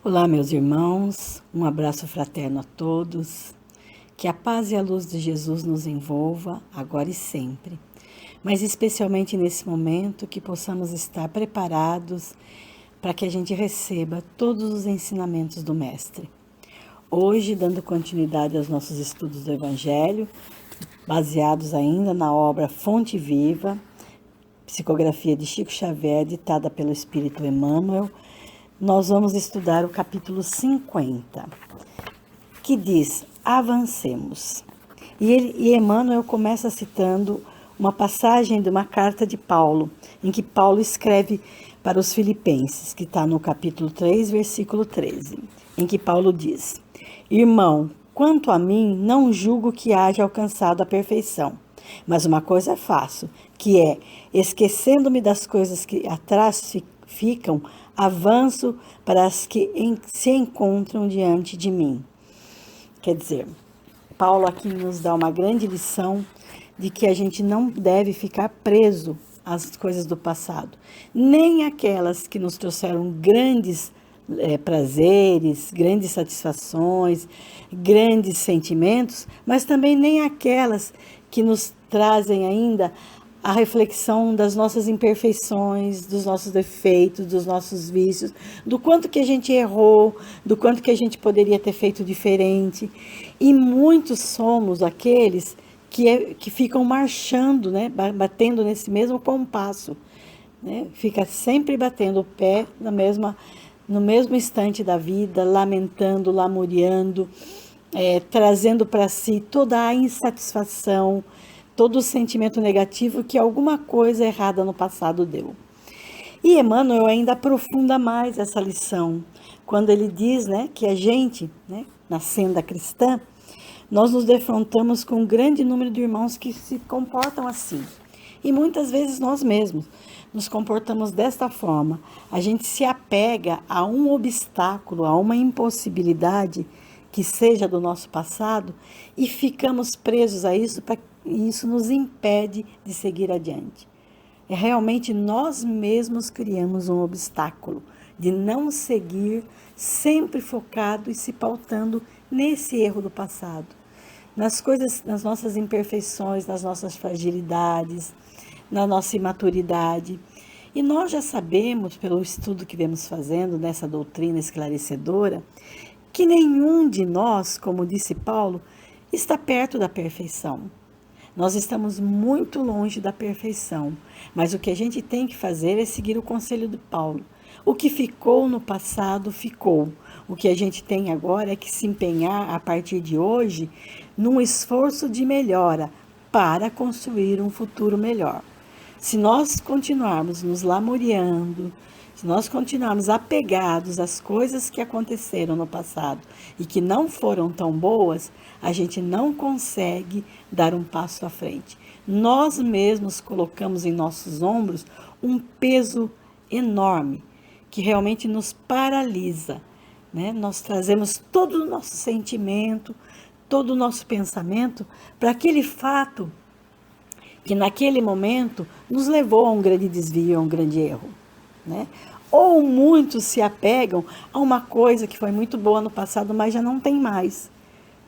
Olá, meus irmãos, um abraço fraterno a todos, que a paz e a luz de Jesus nos envolva agora e sempre, mas especialmente nesse momento que possamos estar preparados para que a gente receba todos os ensinamentos do Mestre. Hoje, dando continuidade aos nossos estudos do Evangelho, baseados ainda na obra Fonte Viva, psicografia de Chico Xavier, ditada pelo Espírito Emmanuel, nós vamos estudar o capítulo 50, que diz, avancemos. E Emmanuel começa citando uma passagem de uma carta de Paulo, em que Paulo escreve para os filipenses, que está no capítulo 3, versículo 13, em que Paulo diz, irmão, quanto a mim, não julgo que haja alcançado a perfeição, mas uma coisa faço, que é, esquecendo-me das coisas que atrás ficam, avanço para as que se encontram diante de mim. Quer dizer, Paulo aqui nos dá uma grande lição de que a gente não deve ficar preso às coisas do passado, nem aquelas que nos trouxeram grandes prazeres, grandes satisfações, grandes sentimentos, mas também nem aquelas que nos trazem ainda a reflexão das nossas imperfeições, dos nossos defeitos, dos nossos vícios, do quanto que a gente errou, do quanto que a gente poderia ter feito diferente. E muitos somos aqueles que ficam marchando, né, batendo nesse mesmo compasso, né, fica sempre batendo o pé no mesmo instante da vida, lamentando, lamuriando, trazendo para si toda a insatisfação, todo o sentimento negativo que alguma coisa errada no passado deu. E Emmanuel ainda aprofunda mais essa lição, quando ele diz, né, que a gente, né, na senda cristã, nós nos defrontamos com um grande número de irmãos que se comportam assim. E muitas vezes nós mesmos nos comportamos desta forma. A gente se apega a um obstáculo, a uma impossibilidade que seja do nosso passado e ficamos presos a isso e isso nos impede de seguir adiante. É realmente nós mesmos criamos um obstáculo de não seguir, sempre focado e se pautando nesse erro do passado, nas coisas, nas nossas imperfeições, nas nossas fragilidades, na nossa imaturidade. E nós já sabemos, pelo estudo que vemos fazendo nessa doutrina esclarecedora, que nenhum de nós, como disse Paulo, está perto da perfeição. Nós estamos muito longe da perfeição, mas o que a gente tem que fazer é seguir o conselho de Paulo. O que ficou no passado, ficou. O que a gente tem agora é que se empenhar, a partir de hoje, num esforço de melhora para construir um futuro melhor. Se nós continuarmos nos lamuriando, se nós continuarmos apegados às coisas que aconteceram no passado e que não foram tão boas, a gente não consegue dar um passo à frente. Nós mesmos colocamos em nossos ombros um peso enorme que realmente nos paralisa, né? Nós trazemos todo o nosso sentimento, todo o nosso pensamento para aquele fato que naquele momento nos levou a um grande desvio, a um grande erro, né? Ou muitos se apegam a uma coisa que foi muito boa no passado, mas já não tem mais.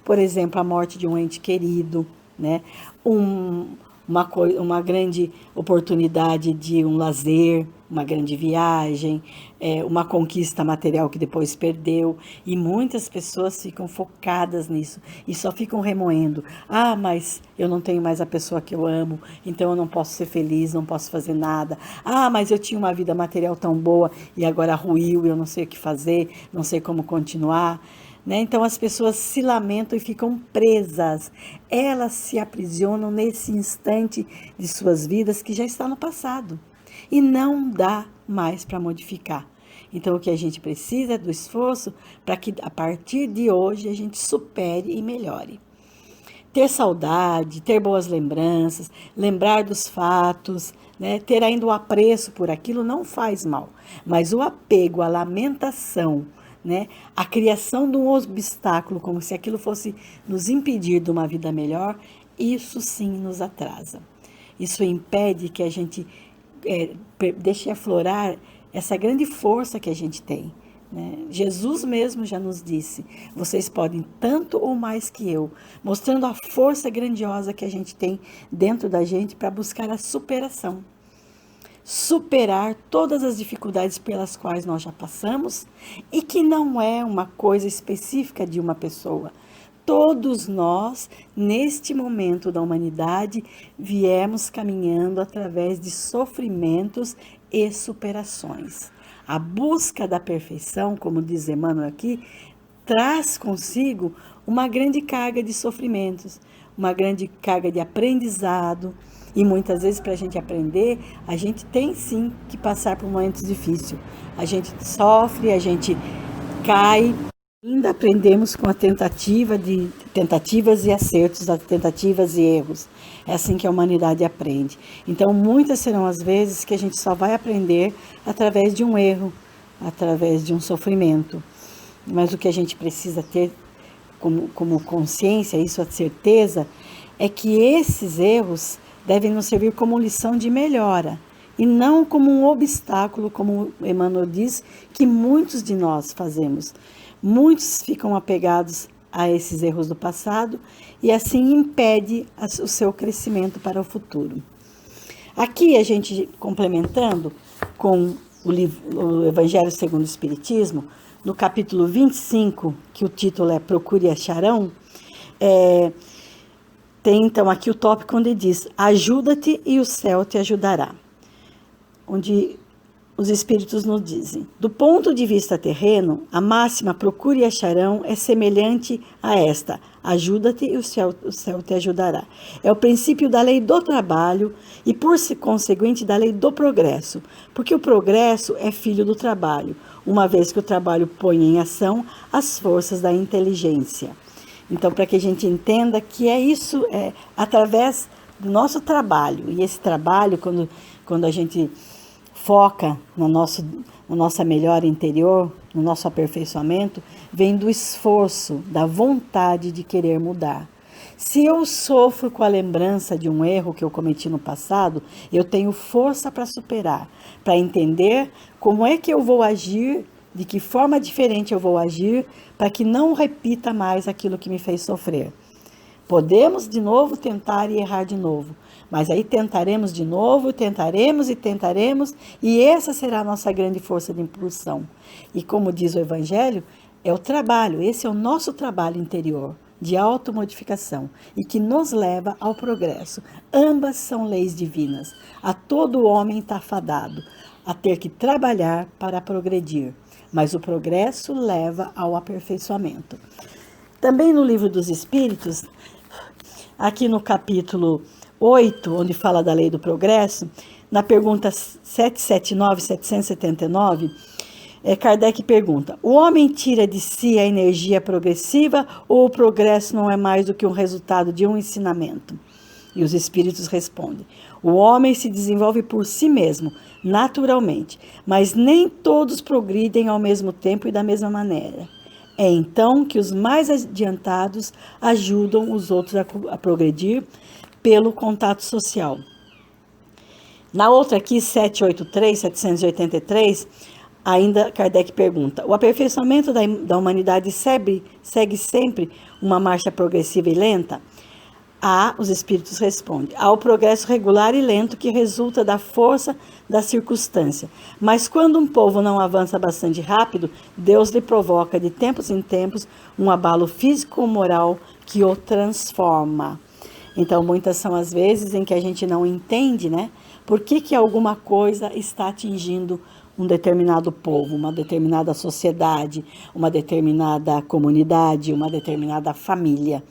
Por exemplo, a morte de um ente querido, né? Uma grande oportunidade de um lazer, uma grande viagem, uma conquista material que depois perdeu. E muitas pessoas ficam focadas nisso e só ficam remoendo. Ah, mas eu não tenho mais a pessoa que eu amo, então eu não posso ser feliz, não posso fazer nada. Ah, mas eu tinha uma vida material tão boa e agora ruiu, eu não sei o que fazer, não sei como continuar. Né? Então as pessoas se lamentam e ficam presas, elas se aprisionam nesse instante de suas vidas que já está no passado e não dá mais para modificar. Então o que a gente precisa é do esforço para que a partir de hoje a gente supere e melhore. Ter saudade, ter boas lembranças, lembrar dos fatos, né? Ter ainda o apreço por aquilo não faz mal, mas o apego, a lamentação, né? A criação de um obstáculo, como se aquilo fosse nos impedir de uma vida melhor, isso sim nos atrasa. Isso impede que a gente deixe aflorar essa grande força que a gente tem, né? Jesus mesmo já nos disse, vocês podem tanto ou mais que eu, mostrando a força grandiosa que a gente tem dentro da gente para buscar a superação. Superar todas as dificuldades pelas quais nós já passamos e que não é uma coisa específica de uma pessoa. Todos nós, neste momento da humanidade, viemos caminhando através de sofrimentos e superações. A busca da perfeição, como diz Emmanuel aqui, traz consigo uma grande carga de sofrimentos, uma grande carga de aprendizado. E muitas vezes, para a gente aprender, a gente tem sim que passar por momentos difíceis. A gente sofre, a gente cai. Ainda aprendemos com a tentativas e acertos, as tentativas e erros. É assim que a humanidade aprende. Então, muitas serão as vezes que a gente só vai aprender através de um erro, através de um sofrimento. Mas o que a gente precisa ter como consciência, isso, a certeza, é que esses erros devem nos servir como lição de melhora e não como um obstáculo, como Emmanuel diz, que muitos de nós fazemos. Muitos ficam apegados a esses erros do passado e assim impede o seu crescimento para o futuro. Aqui a gente complementando com o Evangelho segundo o Espiritismo, no capítulo 25, que o título é Procure e Acharão, tem então aqui o tópico onde diz: ajuda-te e o céu te ajudará. Onde os espíritos nos dizem: do ponto de vista terreno, a máxima procure e acharão é semelhante a esta: ajuda-te e o céu te ajudará. É o princípio da lei do trabalho e, por conseguinte, da lei do progresso, porque o progresso é filho do trabalho, uma vez que o trabalho põe em ação as forças da inteligência. Então, para que a gente entenda que é isso, através do nosso trabalho, e esse trabalho, quando a gente foca na nossa melhora interior, no nosso aperfeiçoamento, vem do esforço, da vontade de querer mudar. Se eu sofro com a lembrança de um erro que eu cometi no passado, eu tenho força para superar, para entender como é que eu vou agir, de que forma diferente eu vou agir, para que não repita mais aquilo que me fez sofrer. Podemos de novo tentar e errar de novo, mas aí tentaremos de novo, tentaremos, e essa será a nossa grande força de impulsão. E como diz o Evangelho, é o trabalho, esse é o nosso trabalho interior, de automodificação, e que nos leva ao progresso. Ambas são leis divinas. A todo homem está fadado a ter que trabalhar para progredir, mas o progresso leva ao aperfeiçoamento. Também no Livro dos Espíritos, aqui no capítulo 8, onde fala da lei do progresso, na pergunta 779, Kardec pergunta: o homem tira de si a energia progressiva ou o progresso não é mais do que um resultado de um ensinamento? E os espíritos respondem: o homem se desenvolve por si mesmo, naturalmente, mas nem todos progridem ao mesmo tempo e da mesma maneira. É então que os mais adiantados ajudam os outros a progredir pelo contato social. Na outra aqui, 783, ainda Kardec pergunta: o aperfeiçoamento da humanidade segue sempre uma marcha progressiva e lenta? Os espíritos respondem: há o progresso regular e lento que resulta da força da circunstância. Mas quando um povo não avança bastante rápido, Deus lhe provoca de tempos em tempos um abalo físico ou moral que o transforma. Então, muitas são as vezes em que a gente não entende, né? Por que alguma coisa está atingindo um determinado povo, uma determinada sociedade, uma determinada comunidade, uma determinada família.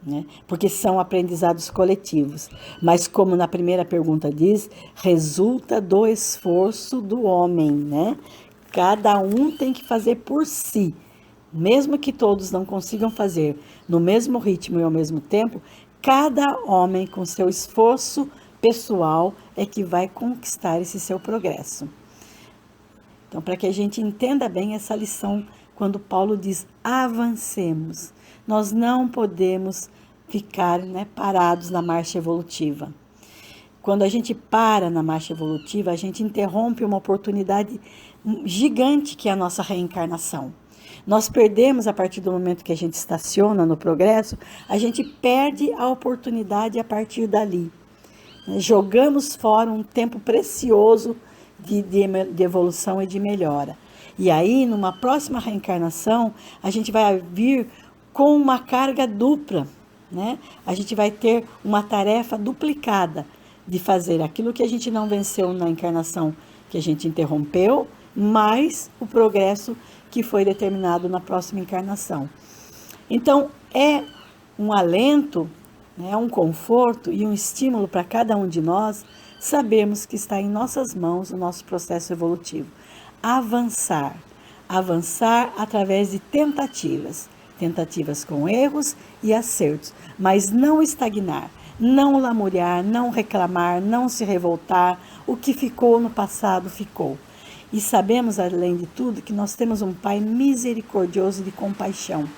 Né? Porque são aprendizados coletivos. Mas como na primeira pergunta diz, resulta do esforço do homem. Né? Cada um tem que fazer por si. Mesmo que todos não consigam fazer no mesmo ritmo e ao mesmo tempo, cada homem com seu esforço pessoal é que vai conquistar esse seu progresso. Então, para que a gente entenda bem essa lição, quando Paulo diz avancemos, nós não podemos ficar parados na marcha evolutiva. Quando a gente para na marcha evolutiva, a gente interrompe uma oportunidade gigante que é a nossa reencarnação. Nós perdemos, a partir do momento que a gente estaciona no progresso, a gente perde a oportunidade a partir dali. Jogamos fora um tempo precioso de evolução e de melhora. E aí, numa próxima reencarnação, a gente vai vir com uma carga dupla, né? A gente vai ter uma tarefa duplicada de fazer aquilo que a gente não venceu na encarnação que a gente interrompeu, mais o progresso que foi determinado na próxima encarnação. Então, é um alento, né, um conforto e um estímulo para cada um de nós sabermos que está em nossas mãos o nosso processo evolutivo. Avançar através de tentativas com erros e acertos, mas não estagnar, não lamuriar, não reclamar, não se revoltar. O que ficou no passado ficou. E sabemos, além de tudo, que nós temos um Pai misericordioso de compaixão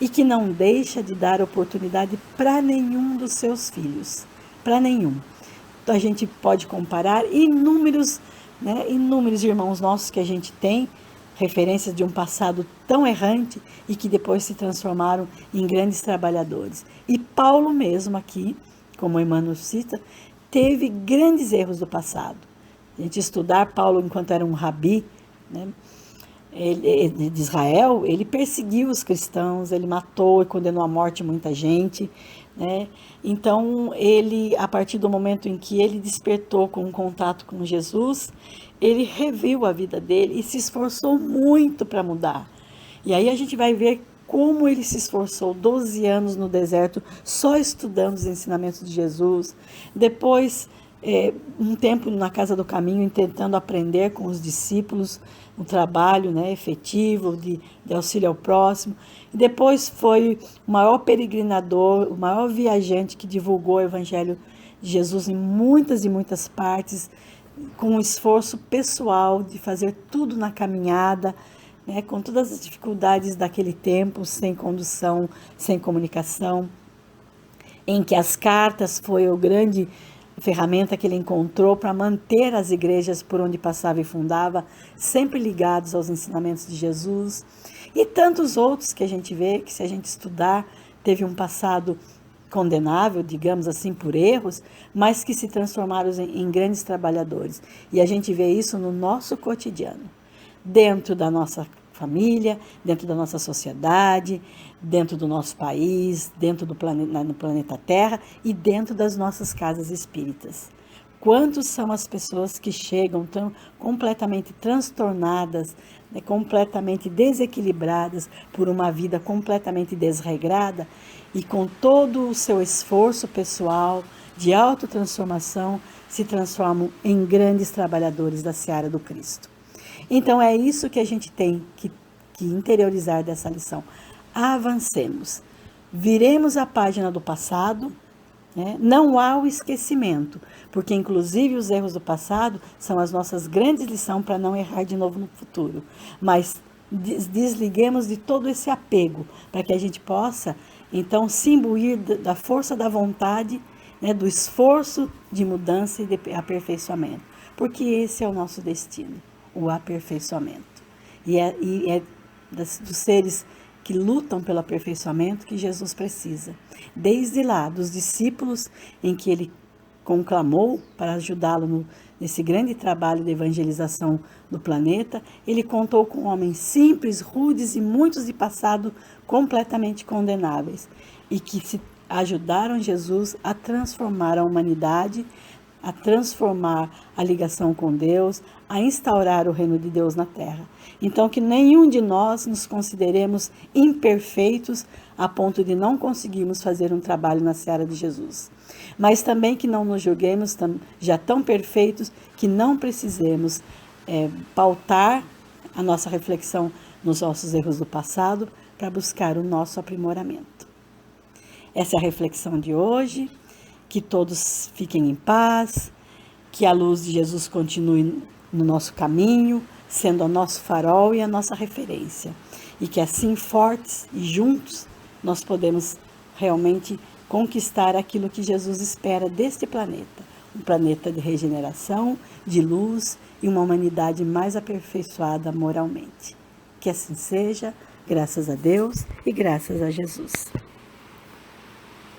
e que não deixa de dar oportunidade para nenhum dos seus filhos, para nenhum. Então a gente pode comparar inúmeros irmãos nossos que a gente tem, referências de um passado tão errante e que depois se transformaram em grandes trabalhadores. E Paulo mesmo aqui, como Emmanuel cita, teve grandes erros do passado. A gente estudar Paulo enquanto era um rabi, né, de Israel, ele perseguiu os cristãos, ele matou e condenou à morte muita gente, né? Então, ele, a partir do momento em que ele despertou com um contato com Jesus, ele reviu a vida dele e se esforçou muito para mudar. E aí a gente vai ver como ele se esforçou 12 anos no deserto, só estudando os ensinamentos de Jesus. Depois, um tempo na Casa do Caminho, tentando aprender com os discípulos, um trabalho, né, efetivo de auxílio ao próximo. E depois foi o maior peregrinador, o maior viajante que divulgou o Evangelho de Jesus em muitas e muitas partes, com um esforço pessoal de fazer tudo na caminhada, né, com todas as dificuldades daquele tempo, sem condução, sem comunicação, em que as cartas foi o grande ferramenta que ele encontrou para manter as igrejas por onde passava e fundava, sempre ligados aos ensinamentos de Jesus. E tantos outros que a gente vê, que se a gente estudar, teve um passado condenável, digamos assim, por erros, mas que se transformaram em grandes trabalhadores. E a gente vê isso no nosso cotidiano, dentro da nossa família, dentro da nossa sociedade, dentro do nosso país, dentro do no planeta Terra e dentro das nossas casas espíritas. Quantos são as pessoas que chegam tão completamente transtornadas, né, completamente desequilibradas por uma vida completamente desregrada e com todo o seu esforço pessoal de autotransformação se transformam em grandes trabalhadores da seara do Cristo. Então é isso que a gente tem que interiorizar dessa lição. Avancemos, viremos a página do passado, né? Não há o esquecimento, porque inclusive os erros do passado são as nossas grandes lições para não errar de novo no futuro. Mas desliguemos de todo esse apego, para que a gente possa então se imbuir da força da vontade, né? Do esforço de mudança e de aperfeiçoamento, porque esse é o nosso destino, o aperfeiçoamento. E é dos seres que lutam pelo aperfeiçoamento que Jesus precisa. Desde lá, dos discípulos em que ele conclamou para ajudá-lo nesse grande trabalho de evangelização do planeta, ele contou com homens simples, rudes e muitos de passado completamente condenáveis, e que se ajudaram Jesus a transformar a humanidade, a transformar a ligação com Deus, a instaurar o reino de Deus na Terra. Então, que nenhum de nós nos consideremos imperfeitos a ponto de não conseguirmos fazer um trabalho na seara de Jesus. Mas também que não nos julguemos já tão perfeitos que não precisemos pautar a nossa reflexão nos nossos erros do passado para buscar o nosso aprimoramento. Essa é a reflexão de hoje. Que todos fiquem em paz, que a luz de Jesus continue no nosso caminho, sendo o nosso farol e a nossa referência. E que assim, fortes e juntos, nós podemos realmente conquistar aquilo que Jesus espera deste planeta, um planeta de regeneração, de luz e uma humanidade mais aperfeiçoada moralmente. Que assim seja, graças a Deus e graças a Jesus.